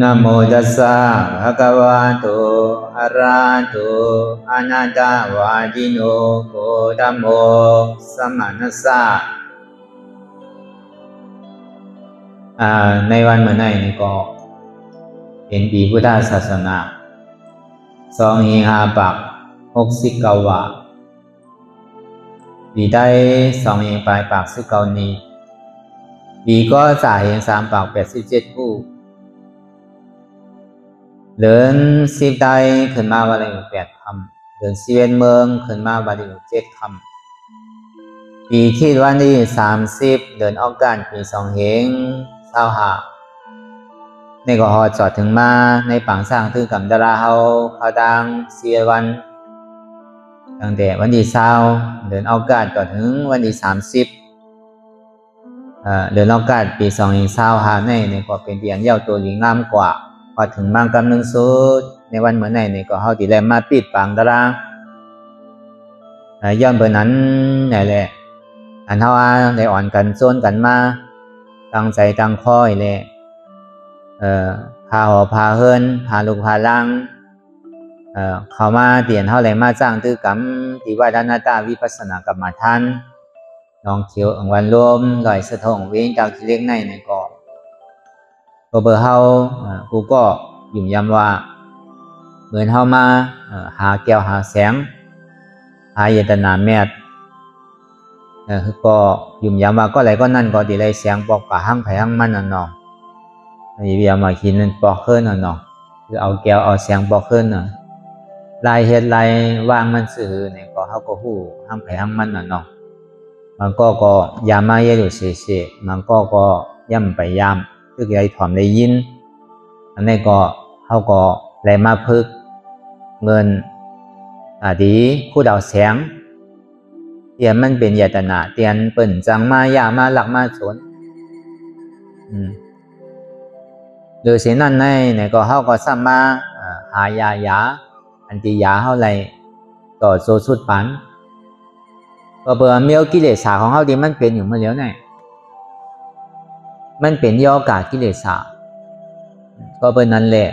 นะโมตัสสะภะคะวะโตอะระหะโตอะนะตวะจิโนโคธัมโมสัมมานัสสะในวันเมื่อไหร่นี่ก็เป็นปีพุทธศาสนา2569ว่าปีได้2589นี้ปีก็387ผู้เดือน10ได้ขึ้นมาวันละ8ค่ำเดือน11เมืองขึ้นมาวันละ7ค่ำปีที่วันที่30เดือนออกกันปี2525นี่ก็ฮอดจอดถึงมาในปางสร้างถือกำดาราเฮาเขาดัง4วันตั้งแต่วันที่20เดือนออกกันจอดถึงวันที่30เดือนออกกันปี2025นี่ก็เป็นปีอันยาวตัวหลีงามกว่าพอถึงบางกำลังสุดในวันเมื่อไหร่นี่ก็เฮาติแลมาปิดปางดาราย้อนเบอร์นั้นนี่แหละอันเฮาได้อ่อนกันโซนกันมาตั้งใจตั้งคอยแหละพาหอพาเฮินพาลูกพาลังเขามาเตียนเฮาเลยมาจ้างตื้อกรรมที่วัดนาตาวิปัสสนากรรมฐานน้องเขียวอังวันรวมลอยสะทงเว้งจากที่เล็กในก็เบอร์เฮากูก็ยุ่มย้ำว่าเหมือนเฮามาหาแก้วหาแสงหาเยตนาแมทก็ยุ่มย้ำว่าก็ไหลก็นั่นก็ดีไรแสงปอกป่าหั่งไผ่หั่งมันน่ะเนาะเบียมาคิดนั่นปอกขึ้นน่ะเนาะคือเอาแก้วเอาแสงปอกขึ้นน่ะลายเฮ็ดลายวางมันซื่อเนี่ยก็เฮาก็ฮู้หั่งไผ่หั่งมันน่ะเนาะมันก็ยามมาเยอยู่เฉยๆมันก็ย่ำไปยามคือไอ้ถ่อมได้ยินอันนี้ก็เฮาก็ได้มาพึกเงินดีผู้ดาวแสงเตียนมันเป็นยตนาเตียนเปิ่นจังมายามาหลักมาสนโดยสิ่งนั้นในก็เฮาก็สามารถหายาอันที่ยาเฮาไหลต่อโซสุดปันก็เบื่อเมียวกิเลสของเฮาที่มันเป็นอยู่เมื่อแล้วเนี่ยมันเป็นย่อกากิเลสก็เป็นนั้นแหละ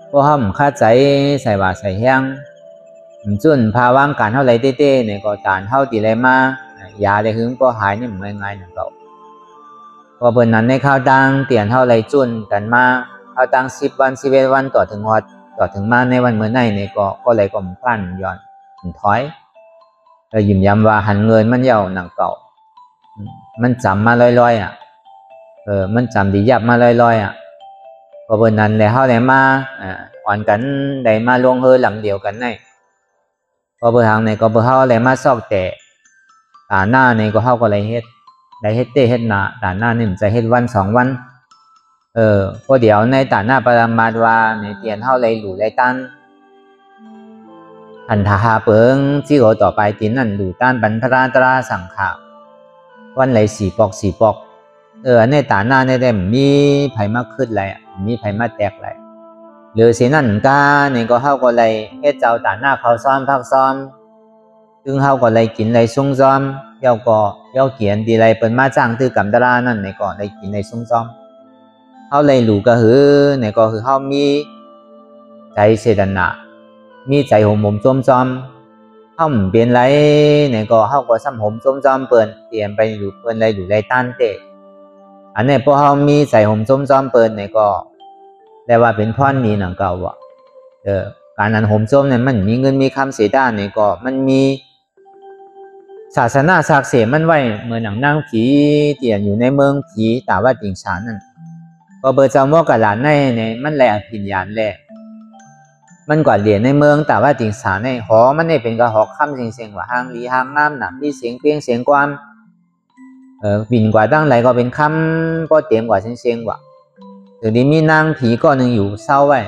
เพราะเฮาคาใจใส่ว่าใส่แห้งจุนภาวะการเฮาไหลเต้ๆเนี่ยก็ตานเฮาที่ไหลมายาได้หึงก็หายนี่มันง่ายๆนั่นก็ก็เป็นนั้นในข้าวดังเตียนเฮาไหลจุนกันมาข้าวดัง10วัน11วันต่อถึงฮอดต่อถึงมาในวันเมื่อไหร่เนี่ยก็ไหลก็มันพลันย้อนมันถอยยิ้มย้ำว่าหันเงินมันเยาหนังเก่ามันจำมาลอยๆมันจำดียับมาลอยๆก็เป็นนั้นแล้วเฮาได้มาอ่อนกันได้มาลงเฮอหลังเดียวกันในก็เบอร์ทางในก็เบอร์เฮาได้มาซอกแต่ตาหน้าในก็เฮาก็เลยเฮ็ดได้เฮ็ดเตเฮ็ดหน้าตาหน้านี่มันจะเฮ็ดวัน2วันก็เดี๋ยวในตาหน้าปรมาตว่าในเตียนเฮาเลยหลู่เลยตันอันทาหาเปิงที่โอต่อไปตีนั่นหลู่ต้านบรรพราตราสังขารวันไหล4ปอกในตาหน้าในได้มีไผมาขึ้นไรมีไผมาแตกไรหรือสินั่นกาเนี่ยก็เฮาก็เลยเฮ็ดเจ้าตาหน้าเขาซ้อมพักซ้อมซึ่งเฮาก็เลยกินเลยซุ่งซ้อมเย้าเขียนดีไรเปิ้นมาจ้างตื้อกำดารานั่นเนี่ยก็เลยกินเลยซุ่งซ้อมเฮาเลยหลู่ก็คือเนี่ยก็คือเฮามีใจเสดนะมีใจห่มจมจอมเฮาเปลี่ยนไรเนี่ยก็เฮาก็ซ้ำห่มจมจอมเปิ้นเตรียมไปอยู่เปิ้นเลยอยู่ไรต้านเตะอันนี้พอเฮามีใจห่มจมจอมเปิ้นเนี่ยก็แต่ว่าเป็นพรมีหนังเก่าว่ะการนั้นห่มจมเนี่ยมันมีเงินมีคำเสียด้านเนี่ยก็มันมีศาสนาศักดิ์สิทธิ์มันไว้เหมือนหนังนางผีเตียนอยู่ในเมืองผีตาว่าติงสารนั่นก็เบอร์จำว่ากับหลานในเนี่ยมันแหละปิญญาณแหละมันกว่าเหรียญในเมืองแต่ว่าติงสารในหอมันเนี่ยเป็นกระหอกค่ำเสียงว่าห้างลีห้างน้ำหนักมีเสียงเพียงเสียงความปิ่นกว่าตั้งไหลก็เป็นค่ำก็เต็มกว่าเสียงว่าเดี๋ยวนี้มีนางผีก้อนหนึ่งอยู่เศร้าไว้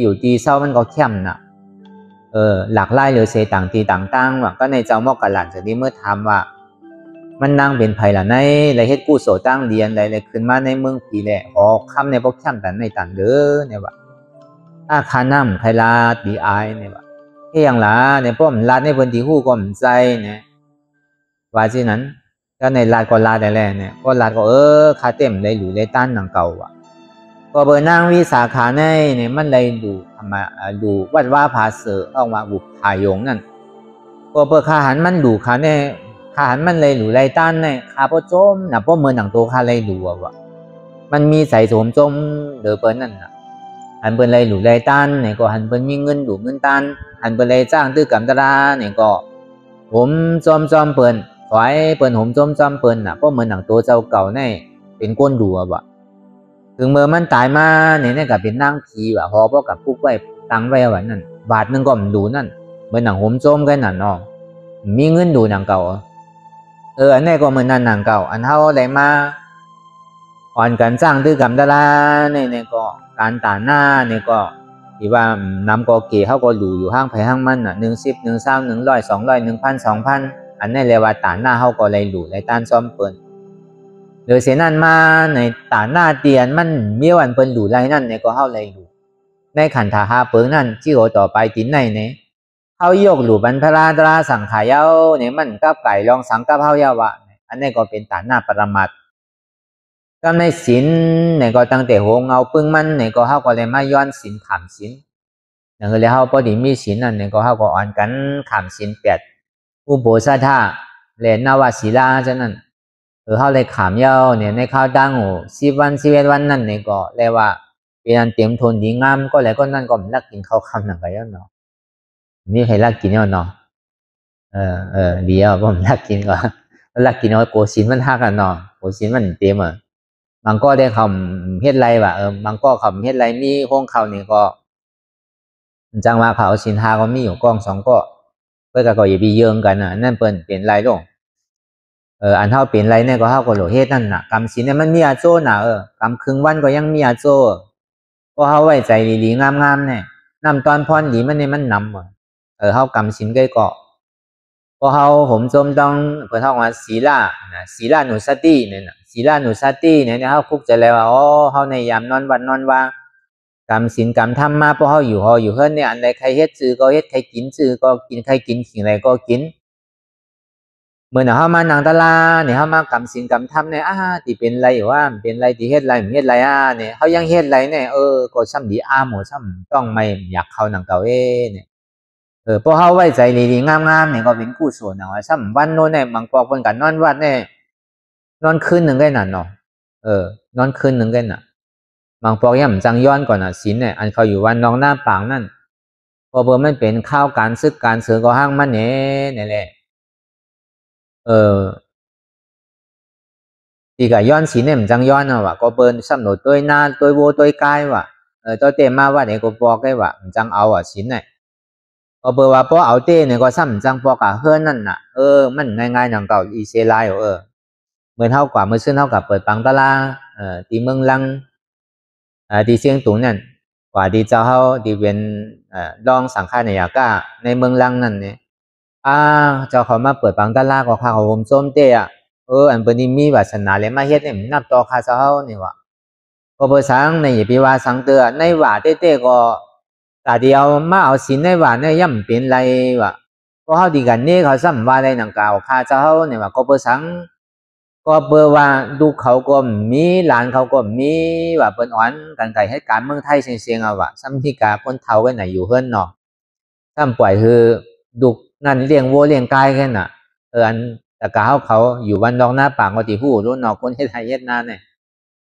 อยู่ตีเศร้ามันก็เข้มน่ะหลักไล่หรือเสต่างตีต่างตั้งว่าก็ในเจ้ามอกกันหลานจากนี้เมื่อถามว่ามันนั่งเป็นไผ่ละในไรเฮ็ดกู้โสตั้งเรียนไรขึ้นมาในเมืองผีแหละอ๋อค่ำในพวกเข้มแต่ในต่างเด้อเนี่ยว่าอาคาน้ำไทยลาดีไอเนี่ยว่าเฮียงหลาเนี่ยพวกมันลาดในพื้นที่หู้ก็มันใจเนี่ยว่าที่นั้นก็ในลาดก็ลาดได้แล้วเนี่ยก็ลาดก็คาเต็มเลยหรือเลยต้านหนังเก่าว่ะ ก็เบอร์นางวิสาขาในเนี่ยมันเลยดูมาดูวัดว่าภาเสือออกมาบุกผายงนั่นก็เบอร์ขาหันมันดูขาเนี่ยขาหันมันเลยดูไรต้านเนี่ยขาพ่อจมนะพ่อเมืองหนังโตขาเลยดูว่ามันมีใส่สวมจมเดือเปิ้นนั่นนะหันเปิ้นเลยดูไรต้านเนี่ยก็หันเปิ้นมีเงินดูเงินตันหันเปิ้นเลยจ้างตื้อกำตราเนี่ยก็ผมจอมเปิ้นขอให้เปิ้นผมจอมเปิ้นน่ะพ่อเมืองหนังโตเจ้าเก่าเนี่ยเป็นก้นดูว่าถึงเมื่อมันตายมาเนี่ยก็เป็นนางผีว่ะหอพ่อกับปุ๊กไว้ตังไว้ว่านั่นบาทนึงก็มันดูนั่นเหมือนหนังโหมโจมกันนั่นเนาะมีเงินดูหนังเก่าอันนี้ก็เหมือนนั่นหนังเก่าอันเท่าอะไรมาอ่อนกันสร้างตื้อกำดาราเนี่ยก็การตาหน้าเนี่ยก็ที่ว่านำก็เกี่เขาก็ดูอยู่ห้างไผ่ห้างมันอ่ะ10 10 20 100 200 1,000 2,000อันนี้เรียกว่าตาหน้าเขาก็เลยดูเลยต้านซ้อมเปิ้นโดยเสียนั่นมาในตาหน้าเตียนมันมีวันเปิ้นดูไรนั่นเนี่ยก็เข้าเลยดูในขันธาหาเปิ้งนั่นที่โอต่อไปตินในเนี่ยเขายกหลูบรรพราตราสังขายาวเนี่ยมันกับไก่ลองสังกับเฮายาวะอันนี้ก็เป็นตาหน้าปรมัตก็ในศีลเนี่ยก็ตั้งแต่โหงเอาปึ้งมันเนี่ยก็เขาก็เลยมาย้อนศีลขามศีลอย่างเงี้ยเขาพอดีมีศีลนั่นเนี่ยก็เขาก็อ่อนกันขามศีล8อุโบสถะเลนนาวาศีลาฉะนั้นเขาเลยขามยาวเนี่ยในข้าวดังโอ้10 วัน11 วันนั่นเนี่ยก็เรียกว่าเป็นอันเตรียมทนดีงามก็แล้วก็นั่นก็มันรักกินข้าวคำหนังกันแล้วเนาะมีใครรักกินเนาะดีอ่ะผมรักกินก่อนรักกินเอาโกศินมันหักกันเนาะโกศินมันเต็มอ่ะบางก็ได้คำเฮ็ดไรว่ะบางก็คำเฮ็ดไรมีห้องเขานี่ก็จังว่าเขาสินหาก็มีอยู่กอง2ก็เพื่อก็อย่าไปเยิงกันน่ะนั่นเปิ้นเป็นไรลงอันเท่าเป็นไรเนี่ยก็เท่ากับโหลเฮ็ดนั่นน่ะกำศีลเนี่ยมันมีอาโจน่ะกำครึ่งวันก็ยังมีอาโจก็เฮาไว้ใจดีๆงามๆเนี่ยนำตอนพรดีมันเนี่ยมันนำเฮากำศีลก็พอเฮาผมจมต้องเพิ่นเฮาว่าศีลานะศีลานุสติเนี่ยน่ะศีลานุสติเนี่ยเฮาคุกใจแล้วว่าอ๋อเฮาในยามนอนวัดนอนว่ากำศีลกำธรรมมาพอเฮาอยู่เฮือนเนี่ยอันใดใครเฮ็ดซื่อก็เฮ็ดใครกินซื่อก็กินใครกินสิ่งใดก็กินเมื่อเขามานางตลาเนี่ยเขามากำศีลกำธรรมเนี่ยที่เป็นไรว่าเป็นไรที่เฮ็ดไรไม่เฮ็ดไรเนี่ยเขายังเฮ็ดไรเนี่ยก็ซ้ำดีหมดซ้ำต้องไม่อยากเขาหนังเก่าเนี่ยพอเขาไว้ใจดีๆงามๆเนี่ยก็เป็นกู้ส่วนนะว่าซ้ำวันโน้นเนี่ยบางปอกเพิ่นกันนอนวัดเนี่ยนอนคืนหนึ่งได้น่ะเนาะนอนคืนหนึ่งได้น่ะบางปอกย่ำจังย้อนก่อนน่ะศีลเนี่ยอันเขาอยู่วันน้องหน้าปางนั่นพอเบอร์มันเป็นข้าวการซึกการเสือก็ห้างมันเนี่ยแหละตีกับย้อนศีลเนี่ยมันจังย้อนนะว่ะก็เปิ้นซ้ำหนดตัวหน้าตัวโวตัวกายว่ะตัวเต็มมาว่าเนี่ยก็บอกได้ว่ามันจังเอาศีลเนี่ยก็เปิ้นว่าพอเอาเต้เนี่ยก็ซ้ำจังปอกะเฮือนนั่นน่ะมันง่ายๆหนังเก่าอีเซลายเหมือนเท่ากว่าเมื่อซึ่งเท่ากับเปิดปังตะลาตีเมืองลังตีเสียงตุงนั่นกว่าดีเจ้าเฮาดีเวนลองสังฆาในยากาในเมืองลังนั่นเนี่ยเจ้าเขามาเปิดปังตะลาก็พาเขาผมส้มเต้อันเปิ้นนี่มีวาสนาเลยมาเฮ็ดเนี่ยนับต่อคาเจ้านี่ว่าก็เปิ้นสังในอย่าไปว่าสังเตือในว่าเต้ๆก็ตาเดียวมาเอาศีลในว่าเนี่ยย่ำเป็นไรว่าก็เฮาดีกันนี่เขาซ้ำว่าได้หนังกาวคาเจ้าเนี่ยว่าก็เปิ้นสังก็เปิ้นว่าลูกเขาก็มีหลานเขาก็มีว่าเปิ้นอ่อนกันไกให้การเมืองไทยเสียงๆว่าซ้ำที่กาคนเฒ่ากันน่ะอยู่เฮือนเนาะซ้ำปล่อยคือดุกนั่นเลี้ยงวัวเลี้ยงไก่กันน่ะอันแต่กาเขาอยู่วันนอกหน้าปางก็ที่ผู้รู้นอกคนเฮ็ดไห้เฮ็ดนาเนี่ย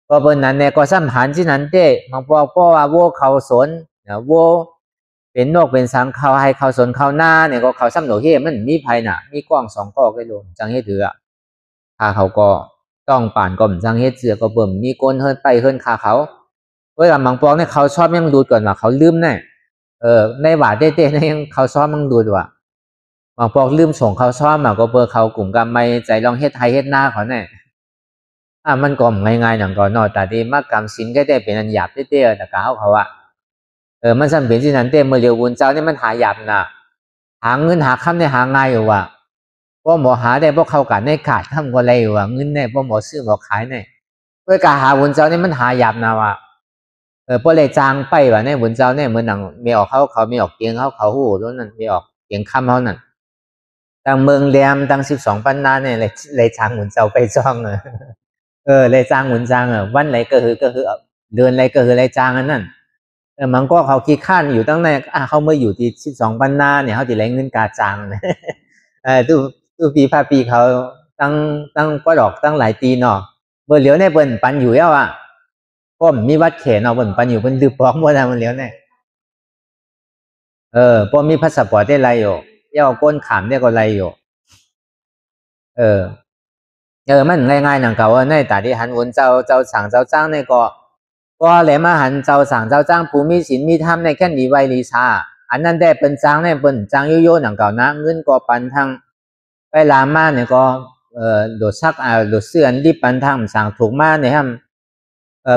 ก็เปิ้นนั้นเนี่ยก็สัมพันธ์ที่นั้นเด้บางพวกก็ว่าวัวเขาสนวัวเป็นนกเป็นสังเขาให้เขาสนเขาหน้าเนี่ยก็เขาซ้ำโหนเฮมันมีภัยน่ะมีกล้อง2ก้อก็ลงจังเฮ็ดถือคาเขาก็ต้องป่านก็จังเฮ็ดเสือก็เบิ่มมีก้นเฮินไปเฮินคาเขาบางพวกเนี่ยเขาชอบยังดูก่อนว่าเขาลืมแน่ในบาดเต้ๆเนี่ยยังเขาชอบยังดูว่าบางพวกลืมส่งเขาซ้อมก็เบอร์เขากลุ่มกันไม่ใจลองเฮ็ดไทยเฮ็ดหน้าเขาเนี่ยมันก็ง่ายๆหนังก่อนนอแต่ดีมากกรรมสินก็ได้เป็นอันหยาบเตี้ยๆแต่เขาว่ามันสั่นเป็นที่นั้นเต้เมื่อเรียวบุญเจ้านี่มันหาหยาบน่ะหาเงินหาคำเนี่ยหาง่ายอยู่ว่ะเพราะหมอหาได้เพราะเขากันในขาดคำก็เลยว่ะเงินเนี่ยเพราะหมอซื้อหมอขายเนี่ยเพื่อการหาบุญเจ้านี่มันหาหยาบนะว่ะเพราะเลยจางไปว่ะเนี่ยบุญเจ้าเนี่ยเหมือนหนังมีออกเขามีออกเกียงเขาหูแล้วนั่นมีออกเกียงคำเขานั่นตั้งเมืองแหลมตั้ง12 ปันนาเนี่ยเลยจางหมุนเจ้าไปจ้องเลยจ้างหมุนจ้างวันไหนก็คือ เดินอะไรก็คืออะไรจางอันนั้นมันก็เขาขี้ข้านอยู่ตั้งแต่เขาเมื่ออยู่ที่12 ปันนาเนี่ยเขาจะไรเงินกาจางนะตู้ปีพาปีเขาตั้งก็ดอกตั้งหลายตีเนาะเบอร์เหลียวในเบิ่นปันอยู่แล้วก็มีวัดเขนเนาะเบิ่นปันอยู่เบิ่นดื้อปอกหมดแล้วมันเหลียวเนี่ยพอมีพาสปอร์ตได้ไรอยู่เย้าก้นขามได้ก็ไรอยู่มันง่ายๆนังเก่าว่าในตาที่หันวนเจ้าสั่งเจ้าจ้างในก็เลยมาหันเจ้าสั่งเจ้าจ้างผู้มีศีลมีธรรมในแค่นี้ไวลีชาอันนั้นได้เป็นจ้างในเป็นจ้างโยหนังเก่านะเงินก็ปันทางไปลามาเนี่ยก็โดดซักโดดเสื่อนรีบปันทางสั่งถูกมาเนี่ยฮะ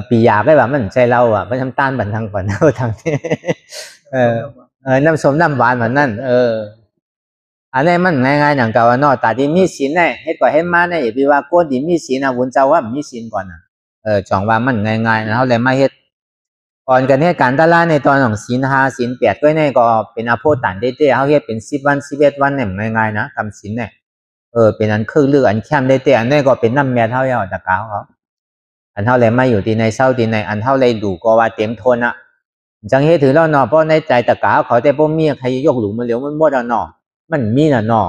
ปียาก็แบบมันใจเราไปทำต้านบันทางก่อนเอาทางที่น้ำส้มน้ำหวานเหมือนนั่นอันนี้มันง่ายๆอย่างเก่าเนาะแต่ที่มีศีลเนี่ยเฮ็ดก่อนเฮ็ดมาเนี่ยอย่าไปว่าโกนที่มีศีลนะวุ้นเจ้าว่ามีศีลก่อนจ่องว่ามันง่ายๆนะเขาเลยมาเฮ็ดก่อนกันเหตุการณ์ตะล่าในตอนของศีล5ศีล8ก็เนี่ยก็เป็นอโภตันได้ๆเขาเฮ็ดเป็น10 วัน11 วันเนี่ยง่ายๆนะทำศีลเนี่ยเป็นอันคือเลือกอันแคมได้อันนี้ก็เป็นน้ำแม่เท่าเยาตะกาวเขาอันเท่าเลยมาอยู่ที่ในเศร้าที่ในอันเท่าเลยดูก็ว่าเต็มทนจังเฮ็ดถือแล้วเนาะเพราะในใจตะกาวเขาแต่บ่มีใครยกหลุมมันเหลียวมันหมดเนาะมันมีน่ะเนาะ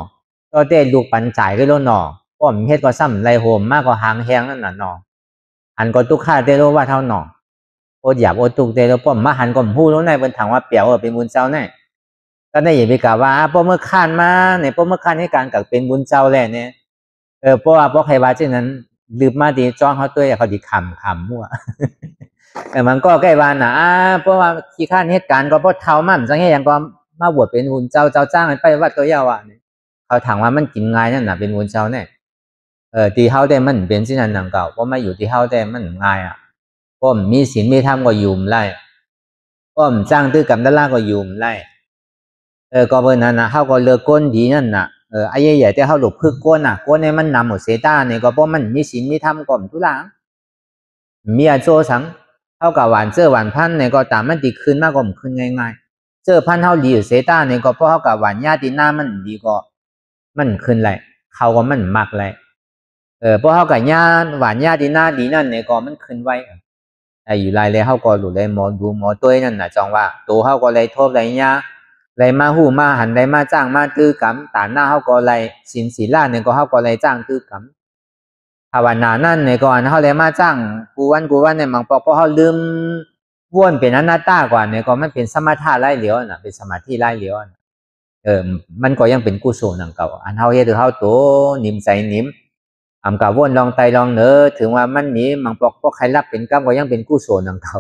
ก็ได้ลูกปันจ่ายก็แล้วเนาะป้อมเฮ็ดก็ซ้ำไรโหมมากกว่าหางแห้งนั่นน่ะเนาะอันก็ทุกข้าได้รู้ว่าเท่าเนาะโอดอยากโอตุกได้แล้วป้อมมาหันก็พูดแล้วในบนถังว่าเปียวเป็นบุญเจ้าแน่ก็ได้อย่าไปกล่าวว่าป้อมเมื่อข้านมาเนี่ยป้อมเมื่อข้านให้การกับเป็นบุญเจ้าแหละเนี่ยเพราะว่าเพราะใครว่าเช่นนั้นลืมมาดีจ้องเขาตัวเขาดีขำมั่วมันก็ใกล้วันนะเพราะว่าขี้ข้านเหตุการณ์ก็เพราะเท่ามันจังเฮ็ดอย่างก็มาบวชเป็นบุญเจ้าจ้างไปวัดตัวเยาว์เขาถามว่ามันกินง่ายนั่นน่ะเป็นบุญเจ้าเนี่ยที่เฮาได้มันเป็นสิ่งนั้นนังเก่าเพราะมาอยู่ที่เฮาได้มันง่ายป้อมมีศีลมีธรรมก็ยุ่มไล่ป้อมจ้างตื้อกำดล่าก็ยุ่มไล่ก็เบอร์นั้นนะเฮาก็เลือกก้นดีนั่นน่ะไอ้ใหญ่ๆแต่เฮาหลบพึกก้นก้นเนี่ยมันนำหมดเสตาเนี่ยก็เพราะมันมีศีลมีธรรมก่อมทุลังมีอาโจสังเฮากับหวานเจอหวานพันเนี่ยก็ตามมันติขึ้นมากกว่าขึ้นง่ายๆเจอพันเฮาดีอยู่เสตาเนี่ยก็เพราะเฮากับหวานญาติหน้ามันดีก็มันขึ้นไรเขาก็มันมักไรเพราะเขากับญาหวานญาติหน้าดีนั่นเนี่ยก็มันขึ้นไว้อยู่ไรเลยเขาก็หลุดเลยหมอดูหมอตัวนั่นน่ะจองว่าตัวเขาก็เลยโทษไรญาไรมาหูมาหันไรมาจ้างมาตื้อกำตาหน้าเขาก็ไรสินศีลาเนี่ยก็เขาก็เลยจ้างตื้อกำภาวนานั่นเนี่ยก่อนเขาเลยมาจ้างกูวันเนี่ยบางปอกเพราะเขาลืมว่นเป็นอนัตตากว่าเนี่ยก็มันเป็นสมถะไล่เหลียวน่ะเป็นสมาธิไล่เหลียวมันก็ยังเป็นกุศลนังเก่าอันเฮาเฮ็ดให้เฮาโตนิ่มใจนิ่มกะวนลองไตลองเนอถึงว่ามันนี้บางปอกใครรับเป็นกรรมก็ยังเป็นกุศลนังเก่า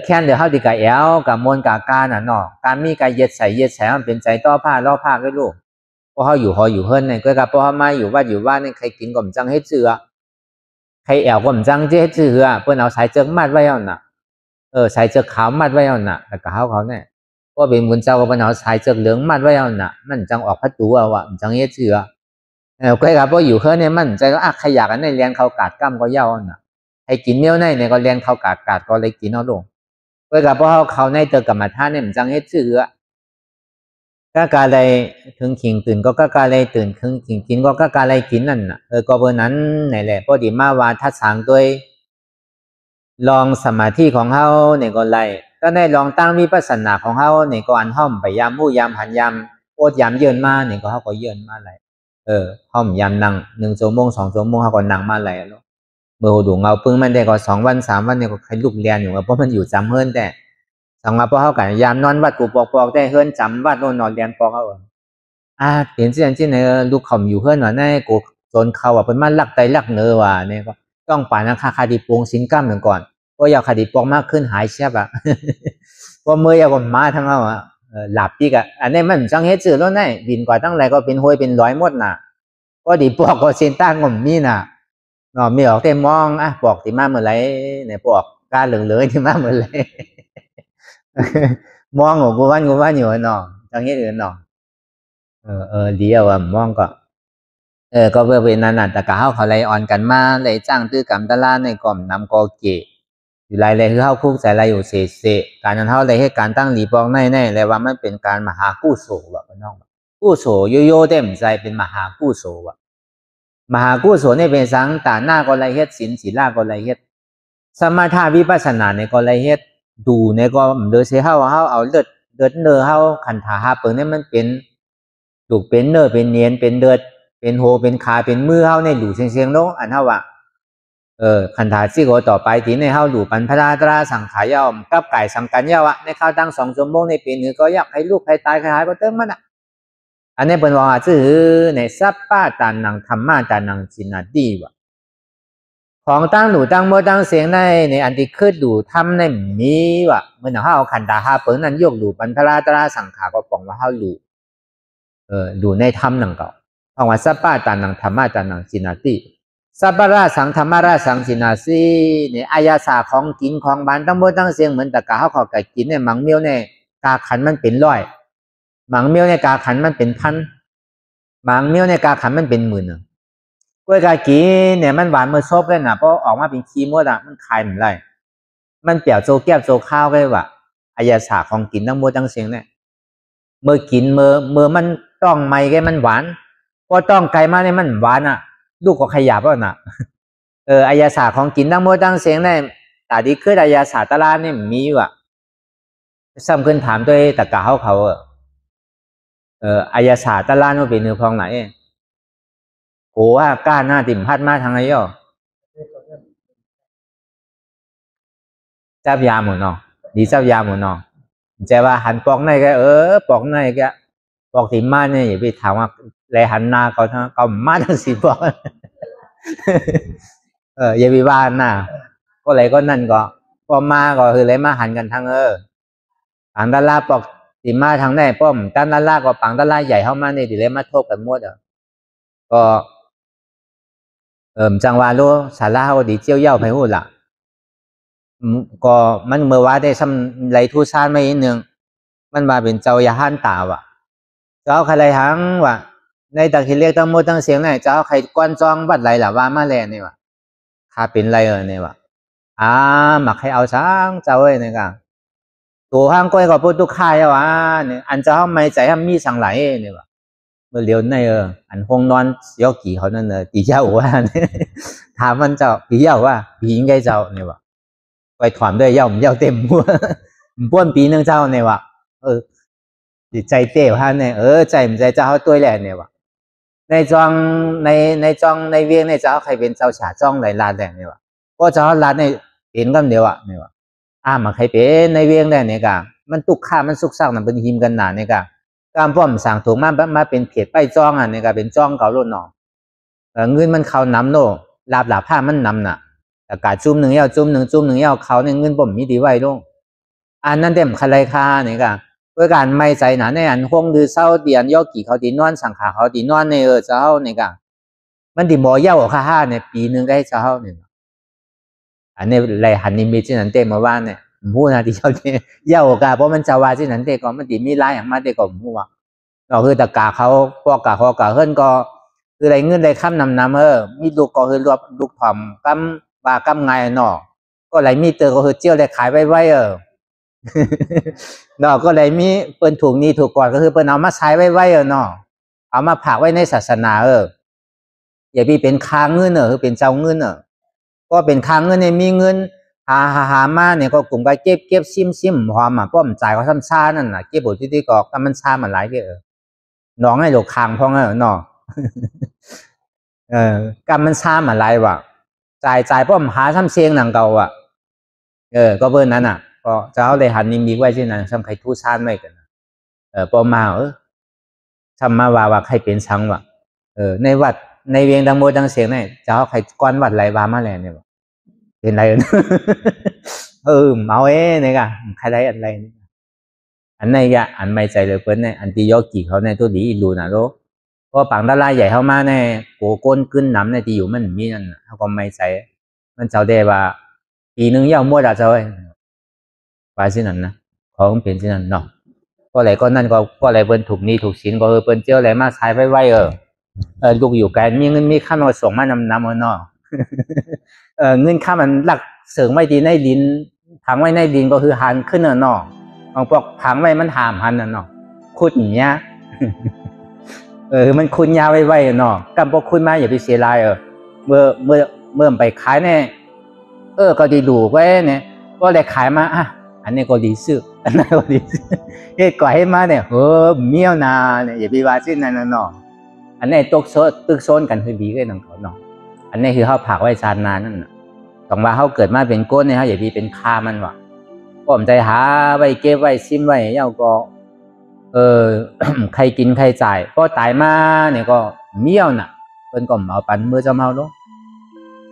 แค่เดี๋ยวเฮาดิกะแอวกะมนกะกาน่ะเนาะการมีกะเย็ดใส่มันเป็นใจต่อผ้าล่อผ้าก็ลูกเพราะเฮาอยู่หออยู่เฮิรนเนี่ยก็กับเพราะเฮามาอยู่วัดอยู่บ้านนี่ใครกินก็มจังเฮ็ดเสือใครแอวก็มจังเฮ็ดเสือเพิ่นเอาสายเจิกมัดไว้เอาน่ะสายเจิกขาวมัดไว้เอาน่ะแล้วก็เขาเนี่ยก็เป็นบุญเจ้าก็เป็นเอาสายเจิกเหลืองมัดไว้เอาน่ะมันจังออกพัดตัวจังเฮ็ดเสือก็กับพออยู่เฮิรนเนี่ยมันใจก็ใครอยากอันในเรียนเขากาดกั้มก็เย้าน่ะให้กินเมี่ยวในเนี่ยก็เรียนเขากาดก็เลยกินเอาลงก็กับพอเขาในเตอกรรมฐานเนี่ยมันจังเฮ็ดเสือก็กาเลยถึงขิงตื่นก็กาเลยตื่นถึงขิงกินก็กาเลยกินนั่นน่ะก็เบอร์นั้นไหนแหละพอดีมาว่าทัดสางด้วยลองสมาธิของเฮาเนี่ยก็ไล่ก็ได้ลองตั้งวิปัสสนาของเฮาเนี่ยก็อันห้อมไปยามผู้ยามหันยามโอดยามเยินมาเนี่ยก็เฮาก็เยินมาไหลห้อมยามนั่ง1 ชั่วโมง2 ชั่วโมงเฮาก็นั่งมาไหลแล้วเมื่อดูเงาปึ้งมันได้ก็2 วัน3 วันเนี่ยก็ใครลุกเรียนอยู่เพราะมันอยู่จำเฮิรนแต่สังว่าพอเฮากันยามนอนวัดกูปอกได้เฮิรนจำวัดโน่นนอนเรียนปอกเฮาเปลี่ยนเสียงที่ไหนลูกเขาอยู่เฮิรนว่าในกูจนเขาเพิ่นมาลักไตลักเนื้อว่าเนี่ยก็ต้องป่านคาดิปวงสินกรรมเหมือนก่อนก็อยากคดีปองมากขึ้นหายเชียบก็เมื่อยากมาทั้งเราหลับดีกะอันนี้มันจังเฮ็ดสื่อแล้วไงบินกว่าตั้งไรก็เป็นห้วยเป็นร้อยหมดน่ะก็ดีปอกก็เส้นตั้งก็มีน่ะเนาะมีออกแต่มองปอกที่มาเมื่อไรเนี่ยปอกกาเหลืองเลยที่มาเมื่อไรมองของกูวันอยู่เนาะจังเฮ็ดอื่นเนาะเดียวมองก็ก็เพื่อเป็นนันน่ะแต่กะเขาเลยอ่อนกันมาเลยจ้างตื้อกำตะล่าในกล่อมนำกอเกะอยู่ไรเลยคือเขาคุกใส่ไรอยู่เสการนั้นเขาเลยให้การตั้งหลีปองแน่เลยว่ามันเป็นการมหากู้โสพี่น้องกู้โสโยเต็มใจเป็นมหากู้โสมหากู้โสนี่เป็นสังตาหน้าก็ไรเฮ็ดศีลาก็ไรเฮ็ด สมถะวิปัสสนาเนี่ยก็ละเอียดดูเนี่ยก็เดือเสียเฮาเอาเลือดเนื้อเฮาขันธาหาเปิงเนี่ยมันเป็นลูกเป็นเนื้อเป็นเนียนเป็นเลือดเป็นโหเป็นขาเป็นมือเฮาในหลู่เสียงๆเนาะอันเฮาว่าขันธาสิโกต่อไปที่ในเฮาหลู่ปันพระตราสังขายาวกับไก่สังกันยาวะในข้าวตั้ง2 ชั่วโมงในปีนึงก็อยากให้ลูกให้ตายใครหายก็เติมมันอ่ะอันนี้เป็นว่าชื่อในสัพพะตานังธรรมะตานังสินาดีวะของตั้งหลู่ตั้งโมตั้งเสียงในอันที่คือดูทำในมีวะเมื่อเฮาขันธาหาเปิงนั้นยกหลู่ปันพระตราสังขาก็ปองว่าเฮาหลู่ดูในธรรมนั่นก็เพราะว่าสัพพะตานังธรรมะตานังสินาดีสัพพะราสังธรรมะราสังสินาสีเนี่ยอายาสาของกินของบานตั้งโมตั้งเสียงเหมือนตะกาเฮาขอไก่กินเนี่ยมังเมียวเนี่ยกาขันมันเป็นร้อยมังเมียวในกาขันมันเป็นพันมังเมียวในกาขันมันเป็นหมื่นกล้วยกากีเนี่ยมันหวานเมื่อซบเลยนะเพราะออกมาเป็นขี้มดอ่ะมันคายเหมือนไรมันเปรี้ยวโซแก้วโซข้าวเลยว่ะอายาสาของกินตั้งโมตั้งเสียงเนี่ยเมื่อกินเมื่อมันต้องไม่แกมันหวานพอต้องไก่มาเนี่ยมันหวานอ่ะลูกก็ขยับแล้วนะอายาสาของกินตั้งโมตั้งเสียงเนี่ยแต่ดีขึ้นอายาสาตลาดเนี่ยมีว่ะซ้ำขึ้นถามด้วยตะกาเขาอายาสาตลาดมันเป็นเนื้อพองไหนโอ้ว่าก้าหน้าติ่มพัดมาทางไหนย่อจับยาหมดเนาะดีจับยาหมดเนาะใจว่าหันปอกในแกปอกในแกปอกติ่มมาเนี่ยอย่าไปถามว่าแลหันหน้าเขามาทั้งสี่ปอกอย่าไปว่าหน้าก็อะไรก็นั่นก็พอมาก็คืออะไรมาหันกันทางปังด้านล่างปอกติมาทางไหนป้อมด้านล่างก็ปังด้านล่างใหญ่เข้ามาในดิเลยมาทบกันหมดก็จังหวะโลสาราเขาดีเจียวเย่าไปหูละก็มันเมื่อว่าได้ซ้ำไหลทูซานมาอีกหนึ่งมันมาเป็นเจ้ายาหันตาวะเจ้าใครหังวะในตะคิเรียกตั้งหมดตั้งเสียงไหนเจ้าใครก้อนจองบัดไหลหล่ะว่ามาแลนี่วะข้าเป็นไรเนี่ยวะหมักให้เอาช้างเจ้าเนี่ยกันตัวห้างก้อยก็พูดทุกข่ายว่าเนี่ยอันเจ้าไม่ใจห้ามมีสังไหลเนี่ยวะเมื่อเลี้ยวในอันห้องนอนยอกกี่เขานั่นตีเจ้าว่าถามมันเจ้าตีเจ้าว่าปีงไงเจ้าเนี่ยวะไปถอนด้วยเย่าเต็มหัวป้วนปีนึงเจ้าเนี่ยวะใจเต้ว่าเนี่ยใจมันใจเจ้าตัวแหล่เนี่ยวะในจองในเวียงในเจ้าใครเป็นเจ้าฉาจ้องไหลลานแหล่เนี่ยวะก็เจ้าลานในเป็นกันเดียวอะเนี่ยวะมาใครเป็นในเวียงได้เนี่ยกะมันตุกข้ามันสุกซักมันเป็นหิมกันหนาเนี่ยกะการป้อมสั่งถูกมาเป็นเพจไปจ้องอ่ะเนี่ยกะเป็นจ้องเก่าโลดหนอเงินมันเขานำโน่ลาบผ้ามันนำน่ะอากาศจุ่มหนึ่งเย้าจุ่มหนึ่งเย้าเขาเนี่ยเงินป้อมมีดีไว้ลงอันนั้นเต็มคลายคาเนี่ยกะด้วยการไม่ใจหนาในอันห้องดื้อเศร้าเดียนย่อกี่เขาตีนอนสั่งขาเขาตีนอนในเจ้าเนี่ยกะมันตีบ่อเย้าค่าเนี่ยปีนึงได้เจ้าเนี่ยอันนี้ไรหันนิมิตที่นั่นเต็มมาว่าเนี่ยมูนาที่เขาเนี่ยเย้ากาเพราะมันจะว่าที่นั่นเต็มก็มันตีมีลายอย่างมาเต็มก็มูว่าเราคือตะกาเขาพอกาเฮิรนก็คืออะไรเงินอะไรข้ามนำมีลูกก็คือรวบลูกถ่อมกำว่ากำไงเนาะก็อะไรมีเตอก็คือเจียวอะไรขายไว้เนาะก็เลยมีเปิ้นถูกนี่ถูกก่อนก็คือเปิ้นเอามาใช้ไว้เนาะเอามาผักไว้ในศาสนาอย่าพี่เป็นค้างเงินคือเป็นเจ้าเงินก็เป็นค้างเงินเนี่ยมีเงินหามาเนี่ยก็กลุ่มก็เก็บซิมหอมป้อมจ่ายเขาซ้ำซ่านั่นน่ะเก็บบทที่ก็กำมันซ่ามันหลายเด้น้องให้หลกคางพ้องเนาะกำมันซ่ามันหลายว่ะจ่ายป้อมหาซ้ำเสียงหนังเก่าอ่ะก็เบอร์นั้นอ่ะก็เจ้าเลยหันนิมิตไว้ที่นั่นซ้ำใครทู่ซ่านไม่กันป้อมมาซ้ำมาว่าใครเป็นชังว่ะในวัดในเวียงดังโมดังเสียงเนี่ยเจ้าใครก้อนวัดไรวามาแล้วเนี่ยเป็นไรเมาเนี่ยกะใครไรอะไรอันไหนกะอันไม่ใจเลยเพิ่นเนี่ยอันที่ยอกี่เขาเนี่ยตัวดีอีลูนะโลเพราะปังดาราใหญ่เข้ามาเนี่ยโกก้นขึ้นน้ำในที่อยู่มันมีนั่นเขาก็ไม่ใจมันเจ้าได้ว่าปีนึงยาวมั่วด่าเจ้าว่าสินั่นนะของเป็นสินั่นเนาะก็อะไรก็นั่นก็อะไรเพิ่นถูกนี้ถูกสินก็เพิ่นเจ้าอะไรมาใช้ไว้ลูกอยู่ไกลมีเงินมีข้ามมาส่งมานำเนาะเงินข้ามันหลักเสริมไว้ดีในดินผังไว้ในดินก็คือหันขึ้นเนาะบางพวกผังไว้มันหามหันเนาะคุดอย่างเงี้ยมันคุณยาไว้เนาะกำพวกคุณมาอย่าไปเสียลายเมื่อไปขายเนี่ย ก็ดีดูไว้เนี่ยก็เลยขายมาอันนี้ก็ดีซื้ออันนั้นก็ดีซื้อเฮ็ดก่อให้มาเนี่ยเมียวนาเนี่ยอย่าไปว่าซินั่นน่ะเนาะอันนี้ตึกโซนกันคือดีกันนั่นเขาเนาะอันนี้คือเฮาผักไว้ชาตินานนั่นน่ะต้องว่าเฮาเกิดมาเป็นก้นเนี่ยเฮาอย่าไปเป็นค่ามันว่ะป้อมใจหาไว้เก็บไว้ซิมไว้เฮาก็ใครกินใครจ่ายพอตายมาเนี่ยก็เมียวน่ะเพิ่นก็เอาปันมือเจ้าเฮาเนาะ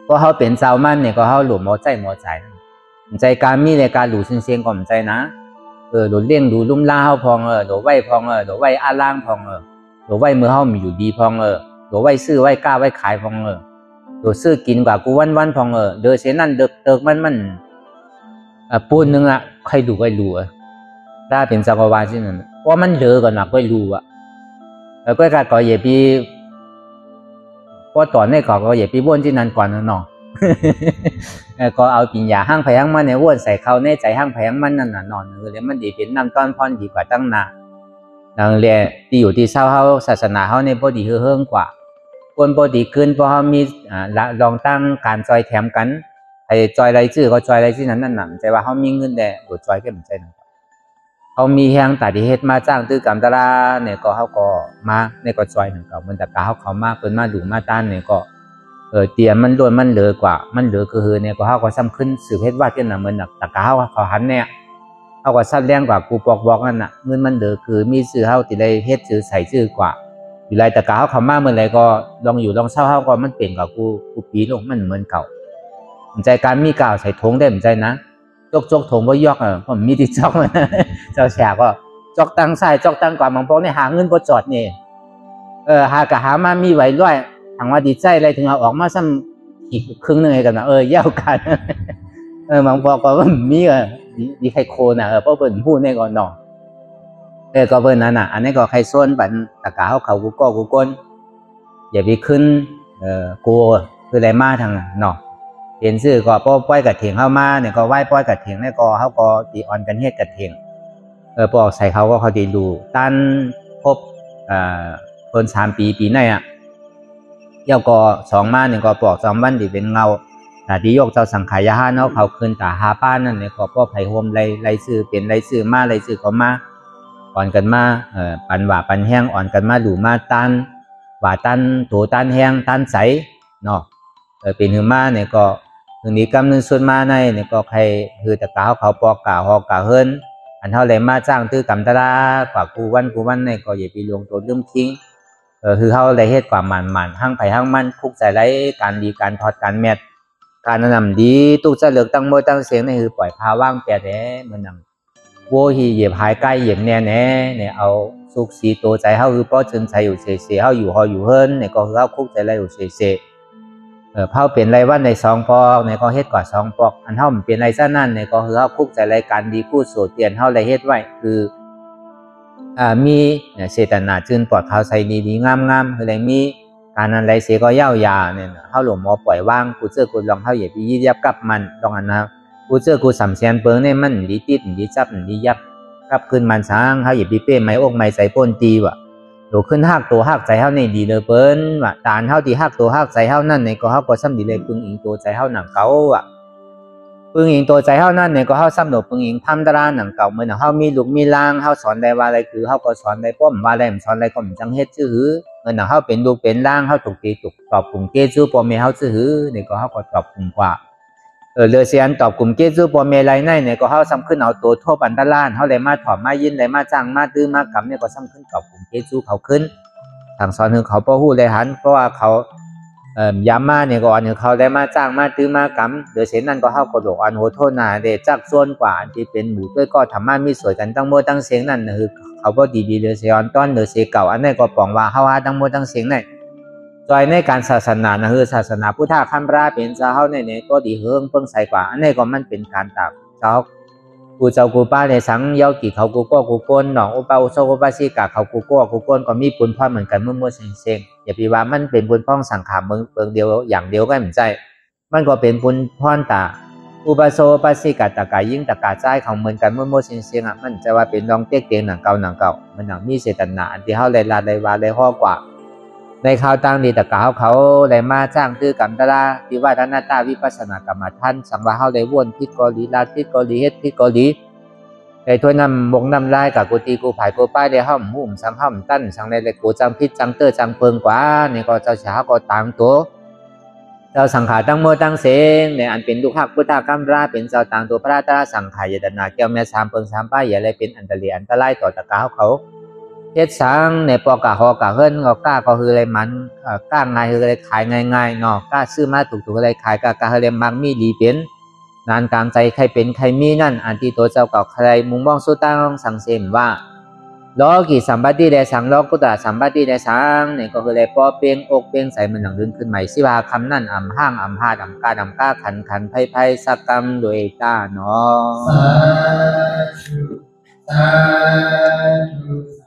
ก็เฮาเป็นชาวมันเนี่ยก็เฮาหลุมหมอใจใจการมีในการหลู่เสียงก่อมใจนะหลุเลี้ยงหลู่ลุ่มล่าเฮาพองหลู่ไว้พองหลู่ไว้อาล่างพองหลู่ไว้มือเฮามีอยู่ดีพองหลู่ไว้ซื้อไว้กล้าไว้ขายพองหลู่ซื้อกินกว่ากูวันพองเด้อเสียนั่นเดิกมันปูนนึงใครดูไว้รู้ถ้าเป็นสักวาสินั่นว่ามันเด้อกันน่ะก็รู้ก็การก่อเหยียบพี่พอตอนนี้ก็เหยียบพี่บ้วนที่นั่นก่อนเนาะก็เอาปิญญาห้างไผ่ห้างมันในวนใส่เขาในใจห้างไผ่ห้างมันนั่นน่ะนอนเลยมันดีเป็นน้ำต้อนพรดีกว่าตั้งนานดังเรียที่อยู่ที่เศร้าเขาศาสนาเขาในพอดีเฮิ่งกว่าคนพอดีขึ้นเพราะเขามีลองตั้งการจอยแถมกันไอ้จอยไรชื่อก็จอยไรชื่อนั้นนั่นใจว่าเขามีเงินแต่ตัวจอยก็เหมือนใจนั่นเขามีแหงแต่ที่เฮ็ดมาจ้างตื้อกำตราเนี่ยก็เขาก็มาเนี่ยก็จอยนั่นก็มันแต่กาเขามาเป็นมาดูมาต้านเนี่ยก็เตียมันล้วนมันเหลือกว่ามันเหลือคือเนี่ยก็เขาก็ซ้ำขึ้นสืบเพชรว่าที่นั่นมันหนักแต่เขาหันเนี่ยเขาก็ซ้ำแรงกว่ากูบอกนั่นน่ะเงินมันเหลือคือมีซื้อเขาติดเลยเฮ็ดซื้อใส่ซื้อกว่าอยู่ไรแต่เขามาเมื่อไรก็ลองอยู่ลองเศร้าเขาก็มันเปลี่ยนกับกูปีลงมันเหมือนเก่าใจการมีกล่าวใส่ทงได้เหมือนใจนะจกทงว่ายอกผมมีที่จอกเลยเจ้าแฉกก็จอกตังใส่จอกตังกว่าบางพวกเนี่ยหาเงินพอจอดเนี่ยหามามีไหวร้อยทางว่าดีใจอะไรถึงเอาออกมาซ้ำอีกครึ่งนึงกันนะเย้ากันบางพวกก็มีดีใครโคนะเพราะเปิดพูดเนี่ยก่อนเนาะก็เปิดนั่นน่ะอันนี้ก็ใครส้นบันตะกาเขากูก้นอย่าไปขึ้นกูคืออะไรมาทางเนาะเห็นซื่อก็ป้อยกับเถียงเข้ามาเนี่ยก็ไหว้ป้อยกับเถียงเนี่ยก็เขาก็ตีออนกันเฮ็ดกับเถียงปอกใส่เขาก็เขาดีดูตั้นพบคน3 ปีไหนเกี่ยวก็2 มาเนี่ยก็ปอก2 วันที่เป็นเงาแต่ที่ยกเจ้าสังขายาเนาะเขาคืนตาหาป้านนั่นเนี่ยก็ป้อไผ่โฮมไรซื่อเป็นไรซื่อมาไรซื่อเขามาอ่อนกันมาปันหว่าปันแห้งอ่อนกันมาดูมาตันหว่าตันโถตันแห้งตันใสเนาะเป็นหือมาเนี่ยก็ถึงนี้กำนึงส่วนมาในเนี่ยก็ใครคือตะกาเขาปอกกาหอกกาเฮิรนอันเท่าไรมาจ้างตื้อกำตะลากว่ากูวันเนี่ยก็อย่าไปลงตัวลืมทิ้งคือเขาไรเฮ็ดกว่ามันห้างไผ่ห้างมันคุกใส่ไรการดีการทอดการแมทการนำดีตู้จะเลือกตั้งโมตั้งเสียงนี่คือปล่อยพาว่างแปรแน่เหมือนนั่งโวหีเหยียบหายใกล้เหยียบแน่เนี่ยเอาสุกสีตัวใจเขาคือป้อจึงใจอยู่เสียเขาอยู่เฮิรนเนี่ยก็คือเขาคุกใจไรอยู่เสียเผาเปลี่ยนไรวันใน2 ปอกเนี่ยก็เฮ็ดกว่า2 ปอกอันเท่ามันเปลี่ยนไรซะนั่นเนี่ยก็คือเขาคุกใจรายการดีกู้โสเตียนเท่าไรเฮ็ดไว้คือมีเจตนาจืนปลอดเท้าใส่ดีงามคืออะไรมีการนั้นไรเสียก็เย้ายาเนี่ยเท่าหลวงหมอปล่อยว่างกูเจอกูลองเท่าเหยียบยียับกับมันลองอันนะกูเจอกูสำเสียนเปิงเนี่ยมันดีติดดีจับดียับกับขึ้นมันช้างเท่าเหยียบปีเป้ไม้อกไม้ใส่ป้นตีว่ะโตขึ้นหักตัวหักใจเท่านี่ดีเลยเปิ้นว่ะตาลเท่าที่หักตัวหักใจเท่านั่นเนี่ยก็เท่าก็ซ้ำดีเลยปึงอิงตัวใจเท่าหนังเก่าอ่ะปึงอิงตัวใจเท่านั่นเนี่ยก็เท่าซ้ำโดปึงอิงทำตราหนังเก่าเหมือนเท่ามีลูกมีล่างเท่าสอนได้ว่าอะไรคือเท่าก็สอนได้ป้อมว่าอะไรมันสอนอะไรก็มันจังเฮ็ดซื่อหือเหมือนเท่าเป็นลูกเป็นล่างเท่าถูกตีถูกตอบกลุ่มเกจูปอเมเท่าซื่อหือเนี่ยก็เท่าก็ตอบกลุ่มกว่าเรือเสียนตอบกลุ่มเกจูปอเมไรในเนี่ยก็เท่าซ้ำขึ้นเอาตัวทั่วปันตะล้านเท่าไรมาถอดมายินไรมาจ้างมาตื้อมากำเนี่ยก็ซ้ำขึ้นตอบกลุ่มเกจูเขาขึ้นทางสอนคือเขาป้อหู้เลยหันเพราะว่าเขาย้ำมาเนี่ยก็อันคือเขาได้มาจ้างมาตื้อมากำเดี๋ยวเช่นนั้นก็เข้ากระโดดอันโหโทนาเดจักส่วนกว่าที่เป็นหมู่ด้วยก็ทำมามีสวยกันตั้งโมตั้งเสียงนั่นคือเขาก็ดีเดือเสียอนต้อนเดือเสียเก่าอันนี้ก็ปองว่าเขาหาตั้งโมตั้งเสียงนั่นจอยในการศาสนานะคือศาสนาพุทธคัมภาเป็นเจ้าเขาเนี่ยก็ดีเฮิงเพิ่งใส่กว่าอันนี้ก็มันเป็นการตากเจ้ากูเจ้ากูป้าในสังเย้ากี่เขากูก็กูก้นหนองอุปาอุโสกุปาสิกาเขากูก็กูก้นก็มีปุนพ่อเหมือนกันเมื่อเซ็งอย่าไปว่ามันเป็นปุนพ่องสังขารเมืองเดียวอย่างเดียวก็เหมือนใจมันก็เป็นปุนพ่อนตาอุปาโสปาสิกาตะกายิ่งตะกาใจของเหมือนกันเมื่อเซ็งมันจะว่าเป็นรองเตี้ยเตียงหนังเก่ามันหนังมีเจตนาอันที่เขาเลยลาเลยว่าเลยห่อกว่า ในข่าวต่างดีตะกาวเขาได้มาจ้างคือกรรมตราที่ว่าท่านนาตาวิปัสสนากรรมฐานสังว่าเขาได้วนพิษกอลีลาพิษกอลีเฮ็ดพิษกอลีได้ถ้วยนำบงนำลายกับกุฏิกูผายกูป้ายได้ห้อมหุ่มสังห้อมตั้นสังในเล็กกูจังพิษจังเตอร์จังเพิงกว่านี่ก็เจ้าชาก็ต่างตัวเจ้าสังขารตั้งโมตั้งเสงในอันเป็นลูกหักพุทธกรรมราเป็นเจ้าต่างตัวพระตราสังขารยตนาแก้วแม่สามเพิงสามป้ายอย่าเลยเป็นอันตรายอันตรายต่อตะกาวเขาเฮ็ดสังในปอกะหอกะเฮิรนก็กล้าก็คืออะไรมันกล้าง่ายคืออะไรขายง่ายๆเนาะกล้าซื้อมาถูกๆอะไรขายกะอะไรมังมีดีเป็นนานกลางใจใครเป็นใครมีนั่นอันที่ตัวเจ้าเก่าใครมุงมองสุตังสังเสมว่าล้อกี่สัมบัติได้สังล้อกุตระสัมบัติได้สังเนี่ยก็คืออะไรปอเปียงอกเปียงใส่มันหนังดึงขึ้นใหม่สิว่าคำนั่นอ่ำห้างอ่ำหาดอ่ำกาดอ่ำก้าขันไพ่สักกรรมโดยตาเนาะ สาธุสาธุ